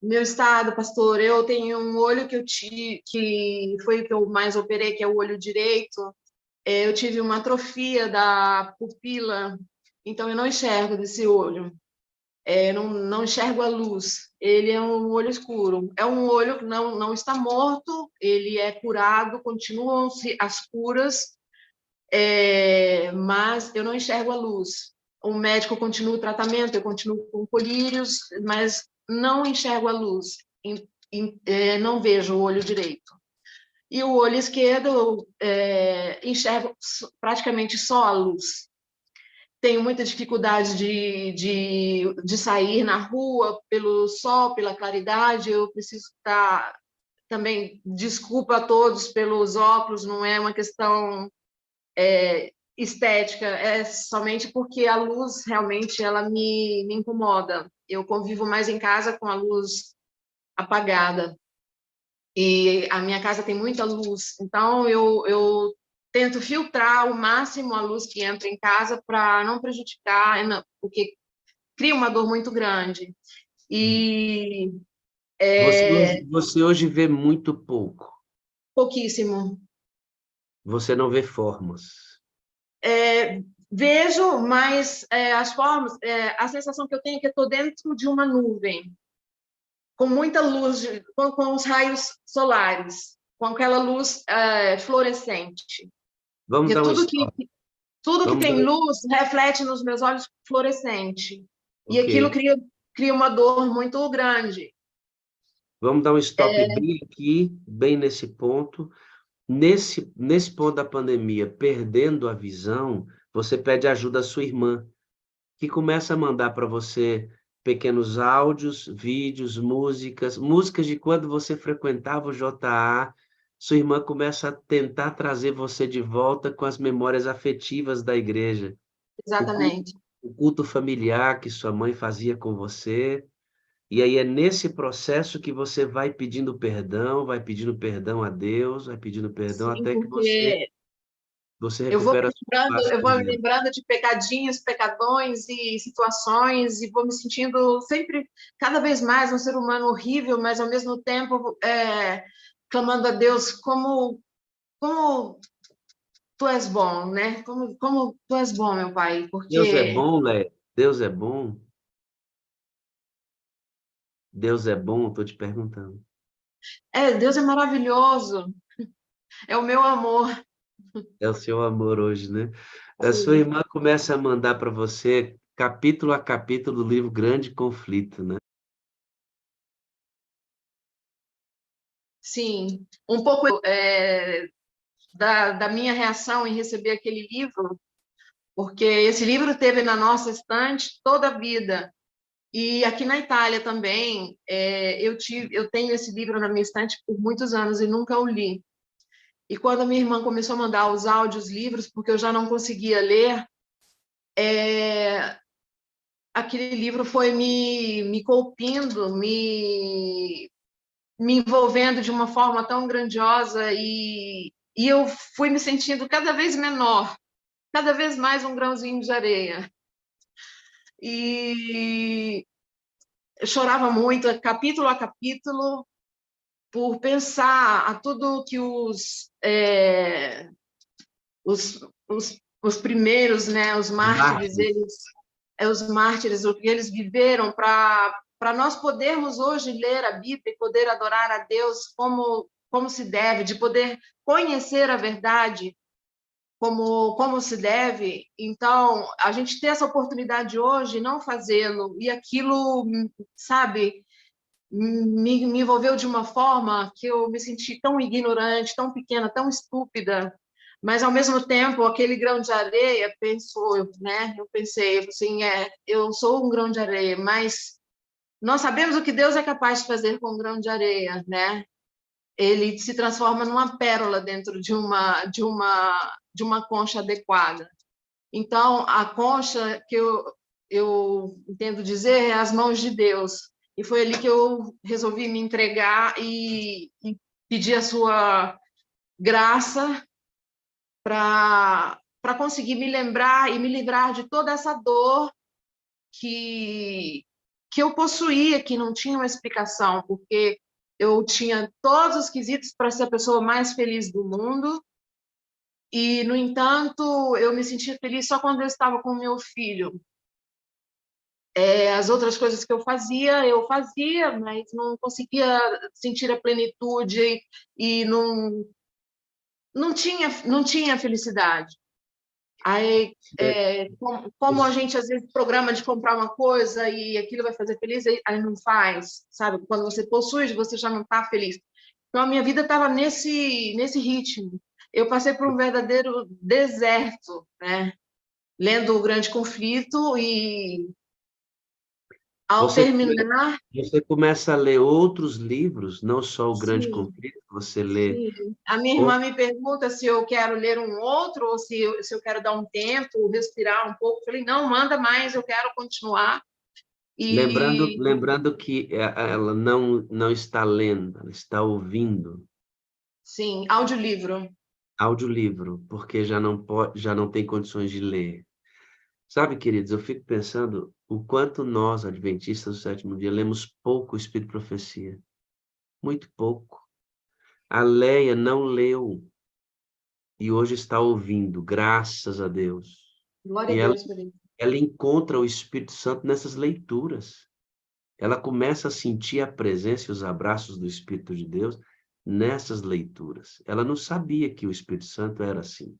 Meu estado, pastor, eu tenho um olho que foi o que eu mais operei, que é o olho direito. Eu tive uma atrofia da pupila, então eu não enxergo desse olho. Não enxergo a luz. Ele é um olho escuro. É um olho que não está morto, ele é curado, continuam-se as curas, mas eu não enxergo a luz. O médico continua o tratamento, eu continuo com colírios, mas não enxergo a luz. Não vejo o olho direito. E o olho esquerdo, enxergo praticamente só a luz. Tenho muita dificuldade de sair na rua pelo sol, pela claridade. Eu preciso estar também. Desculpa a todos pelos óculos, não é uma questão estética, é somente porque a luz realmente ela me incomoda. Eu convivo mais em casa com a luz apagada. E a minha casa tem muita luz, então eu tento filtrar ao máximo a luz que entra em casa para não prejudicar, porque cria uma dor muito grande. E Você hoje vê muito pouco. pouquíssimo. Você não vê formas. Vejo, mas as formas, a sensação que eu tenho é que eu estou dentro de uma nuvem, com muita luz, com os raios solares, com aquela luz fluorescente. Vamos Porque dar um stop. tudo que Vamos dar tem um... luz reflete nos meus olhos fluorescente. E Ok. aquilo cria uma dor muito grande. Vamos dar um stop bem aqui, bem nesse ponto. Nesse ponto da pandemia, perdendo a visão, você pede ajuda à sua irmã, que começa a mandar para você pequenos áudios, vídeos, músicas de quando você frequentava o JA. Sua irmã começa a tentar trazer você de volta com as memórias afetivas da igreja, o culto, Exatamente. o culto familiar que sua mãe fazia com você. E aí é nesse processo que você vai pedindo perdão a Deus, vai pedindo perdão Sim, até que porque você recupera a sua paz eu com vou Deus. lembrando de pecadinhos, pecadões e situações, e vou me sentindo sempre, cada vez mais, um ser humano horrível, mas ao mesmo tempo clamando a Deus como tu és bom, né? Como tu és bom, meu Pai, Deus é porque bom, Lé. Deus é bom. Deus é bom, estou te perguntando. Deus é maravilhoso, é o meu amor. É o seu amor hoje, né? A sua Sim, irmã começa a mandar para você, capítulo a capítulo, do livro Grande Conflito, né? sim. Um pouco da minha reação em receber aquele livro, porque esse livro teve na nossa estante toda a vida. E aqui na Itália também, eu tenho esse livro na minha estante por muitos anos e nunca o li. E quando a minha irmã começou a mandar os áudios livros, porque eu já não conseguia ler, aquele livro foi me colpindo, me envolvendo de uma forma tão grandiosa e eu fui me sentindo cada vez menor, cada vez mais um grãozinho de areia. E eu chorava muito, capítulo a capítulo, por pensar a tudo que os primeiros, né, Mártires. os mártires, o que eles viveram para nós podermos hoje ler a Bíblia e poder adorar a Deus como se deve, de poder conhecer a verdade como se deve. Então, a gente ter essa oportunidade hoje, não fazê-lo, e aquilo, sabe, me envolveu de uma forma que eu me senti tão ignorante, tão pequena, tão estúpida, mas ao mesmo tempo aquele grão de areia pensou, né? Eu pensei assim, eu sou um grão de areia, mas nós sabemos o que Deus é capaz de fazer com um grão de areia, né? Ele se transforma numa pérola dentro de uma concha adequada. Então, a concha que eu entendo dizer é as mãos de Deus. E foi ali que eu resolvi me entregar e pedir a sua graça para conseguir me lembrar e me livrar de toda essa dor que eu possuía, que não tinha uma explicação, porque eu tinha todos os quesitos para ser a pessoa mais feliz do mundo, e, no entanto, eu me sentia feliz só quando eu estava com o meu filho. As outras coisas que eu fazia, mas não conseguia sentir a plenitude e não tinha felicidade. Aí, como a gente às vezes programa de comprar uma coisa e aquilo vai fazer feliz, aí não faz, sabe? Quando você possui, você já não está feliz. Então, a minha vida estava nesse ritmo. Eu passei por um verdadeiro deserto, né? Lendo O Grande Conflito e, ao Você, terminar, você começa a ler outros livros, não só o Grande sim, Conflito, você lê sim. A minha irmã outros. me pergunta se eu quero ler um outro ou se eu quero dar um tempo, respirar um pouco. Eu falei, não, manda mais, eu quero continuar. Lembrando, E, lembrando que ela não está lendo, ela está ouvindo sim, audiolivro. audiolivro, porque já não tem condições de ler. Sabe, queridos, eu fico pensando o quanto nós, adventistas do sétimo dia, lemos pouco o Espírito de Profecia. Muito pouco. A Leia não leu e hoje está ouvindo, graças a Deus. Glória a E Deus por isso. ela encontra o Espírito Santo nessas leituras. Ela começa a sentir a presença e os abraços do Espírito de Deus nessas leituras. Ela não sabia que o Espírito Santo era assim,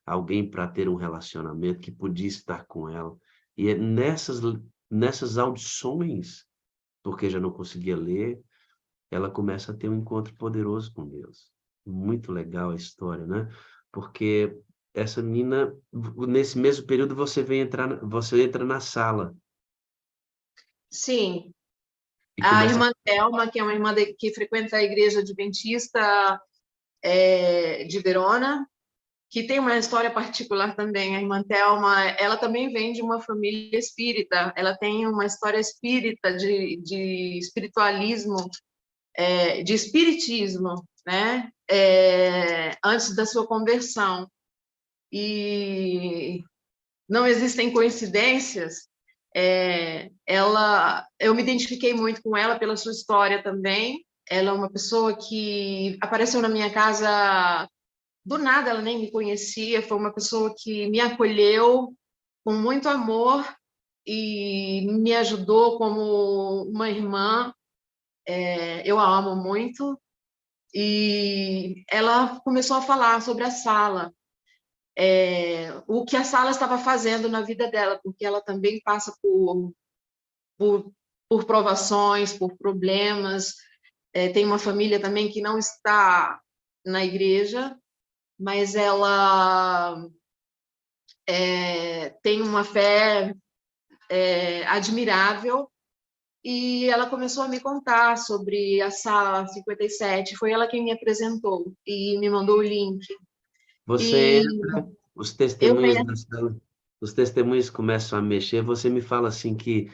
alguém para ter um relacionamento que podia estar com ela. E é nessas audições, porque já não conseguia ler, ela começa a ter um encontro poderoso com Deus. Muito legal a história, né? Porque essa menina, nesse mesmo período, você entra na sala Sim, e a começa. irmã Thelma, que é uma irmã que frequenta a igreja adventista de Verona, que tem uma história particular também. A irmã Thelma, ela também vem de uma família espírita, ela tem uma história espírita de espiritualismo, de espiritismo, né? Antes da sua conversão. E não existem coincidências. Eu me identifiquei muito com ela pela sua história também. Ela é uma pessoa que apareceu na minha casa do nada, ela nem me conhecia. Foi uma pessoa que me acolheu com muito amor e me ajudou como uma irmã. Eu a amo muito. E ela começou a falar sobre a sala, o que a sala estava fazendo na vida dela, porque ela também passa por, por provações, por problemas. Tem uma família também que não está na igreja, mas ela tem uma fé admirável, e ela começou a me contar sobre a sala 57. Foi ela quem me apresentou e me mandou o link. Você E entra, eu penso, os testemunhos começam a mexer. Você me fala assim que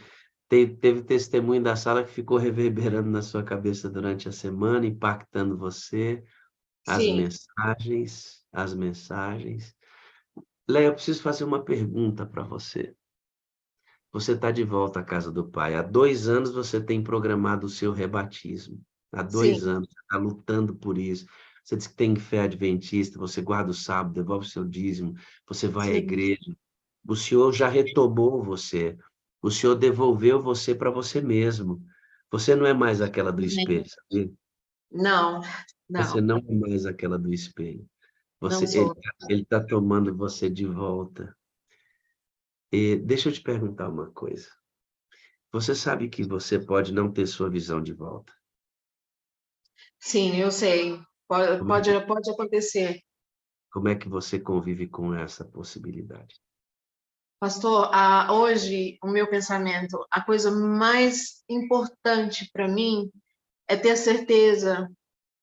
teve testemunho da sala que ficou reverberando na sua cabeça durante a semana, impactando você, sim, as mensagens. Léa, eu preciso fazer uma pergunta para você. Você está de volta à casa do Pai. Há 2 anos você tem programado o seu rebatismo. Há sim, 2 anos você está lutando por isso. Você diz que tem fé adventista, você guarda o sábado, devolve o seu dízimo, você vai à sim. igreja. O Senhor já retomou você. O Senhor devolveu você para você mesmo. Você não é mais aquela do espelho, sabe? Não, Você não, não é mais aquela do espelho. não Você, sou. ele tá tomando você de volta. E deixa eu te perguntar uma coisa. Você sabe que você pode não ter sua visão de volta. Sim, eu sei. Pode, Como é que, pode acontecer. como é que você convive com essa possibilidade? Pastor, hoje o meu pensamento, a coisa mais importante para mim é ter a certeza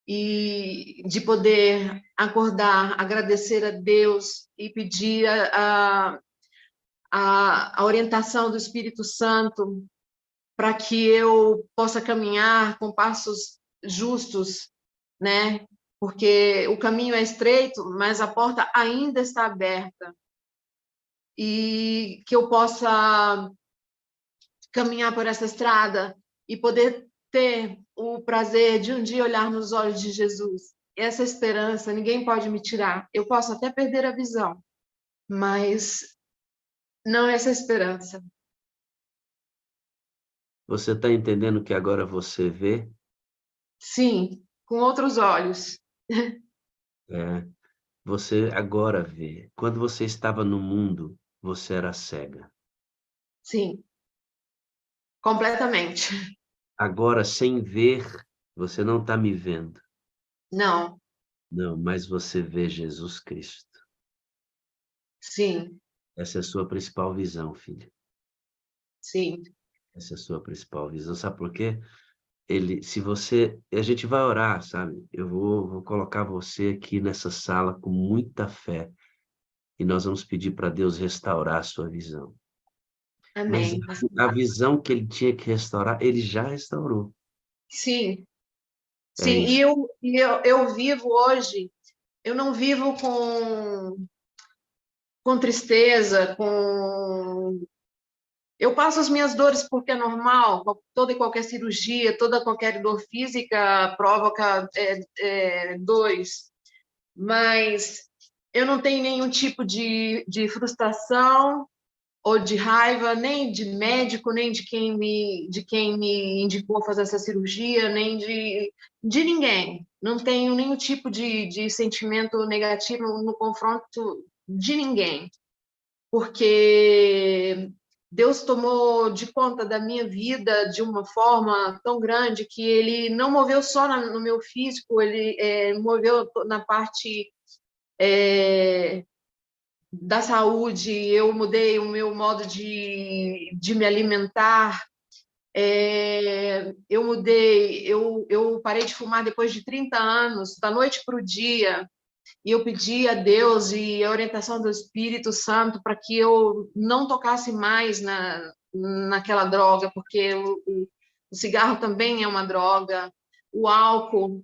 e de poder acordar, agradecer a Deus e pedir a orientação do Espírito Santo para que eu possa caminhar com passos justos, né? Porque o caminho é estreito, mas a porta ainda está aberta. E que eu possa caminhar por essa estrada e poder ter o prazer de um dia olhar nos olhos de Jesus. Essa esperança ninguém pode me tirar. Eu posso até perder a visão, mas não essa esperança. Você está entendendo que agora você vê? Sim, com outros olhos. É, você agora vê. Quando você estava no mundo, você era cega. Sim, completamente. Agora, sem ver, você não está me vendo. Não, Não, mas você vê Jesus Cristo. sim, Essa é a sua principal visão, filha. sim. Essa é a sua principal visão. Sabe por quê? Se você, a gente vai orar, sabe? Eu vou colocar você aqui nessa sala com muita fé e nós vamos pedir para Deus restaurar a sua visão. Mas Amém. a visão que ele tinha que restaurar, ele já restaurou. Sim, É sim. isso. Eu vivo hoje, eu não vivo com tristeza, com... Eu passo as minhas dores porque é normal, toda e qualquer cirurgia, toda qualquer dor física provoca dores, mas eu não tenho nenhum tipo de frustração ou de raiva, nem de médico, nem de quem me indicou fazer essa cirurgia, nem de ninguém. Não tenho nenhum tipo de sentimento negativo no confronto de ninguém, porque Deus tomou de conta da minha vida de uma forma tão grande que Ele não moveu só no meu físico, Ele moveu na parte da saúde. Eu mudei o meu modo de me alimentar, eu parei de fumar depois de 30 anos, da noite para o dia, e eu pedi a Deus e a orientação do Espírito Santo para que eu não tocasse mais naquela droga, porque o cigarro também é uma droga, o álcool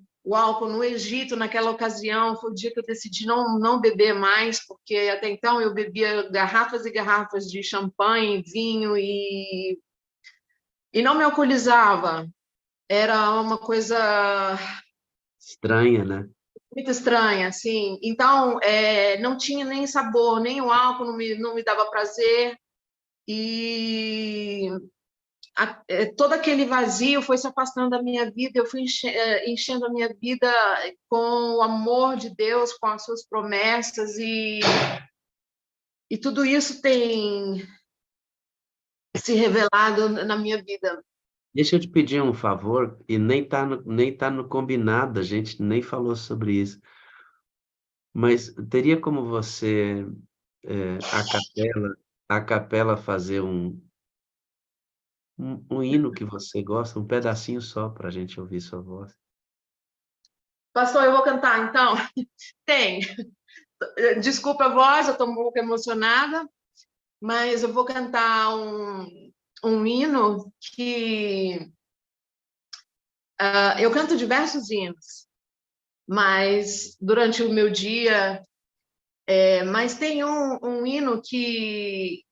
no Egito, naquela ocasião, foi o dia que eu decidi não beber mais, porque até então eu bebia garrafas e garrafas de champanhe, vinho, e não me alcoolizava. Era uma coisa Estranha, né? muito estranha, assim. Então, não tinha nem sabor, nem o álcool não me dava prazer. E todo aquele vazio foi se afastando da minha vida. Eu fui enchendo a minha vida com o amor de Deus, com as suas promessas. E tudo isso tem se revelado na minha vida. Deixa eu te pedir um favor, e nem tá no combinado, a gente nem falou sobre isso. Mas teria como você, a capela fazer um hino que você gosta, um pedacinho só para a gente ouvir sua voz? Pastor, eu vou cantar, então? Tem. Desculpa a voz, eu estou um pouco emocionada, mas eu vou cantar um hino que... eu canto diversos hinos, mas durante o meu dia... mas tem um hino que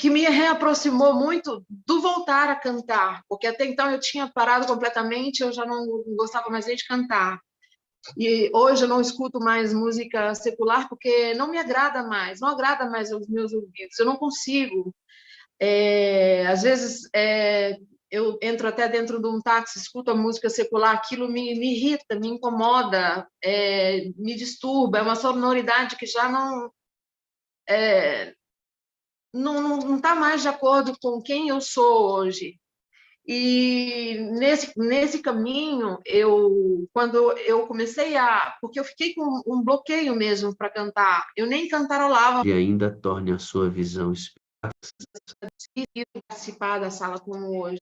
me reaproximou muito do voltar a cantar, porque até então eu tinha parado completamente, eu já não gostava mais nem de cantar. E hoje eu não escuto mais música secular porque não me agrada mais, não agrada mais aos meus ouvidos, eu não consigo. Às vezes eu entro até dentro de um táxi, escuto a música secular, aquilo me irrita, me incomoda, me disturba, é uma sonoridade que já não está mais de acordo com quem eu sou hoje. E nesse caminho, quando eu comecei porque eu fiquei com um bloqueio mesmo para cantar, eu nem cantarolava. E ainda torne a sua visão E participar da sala como hoje.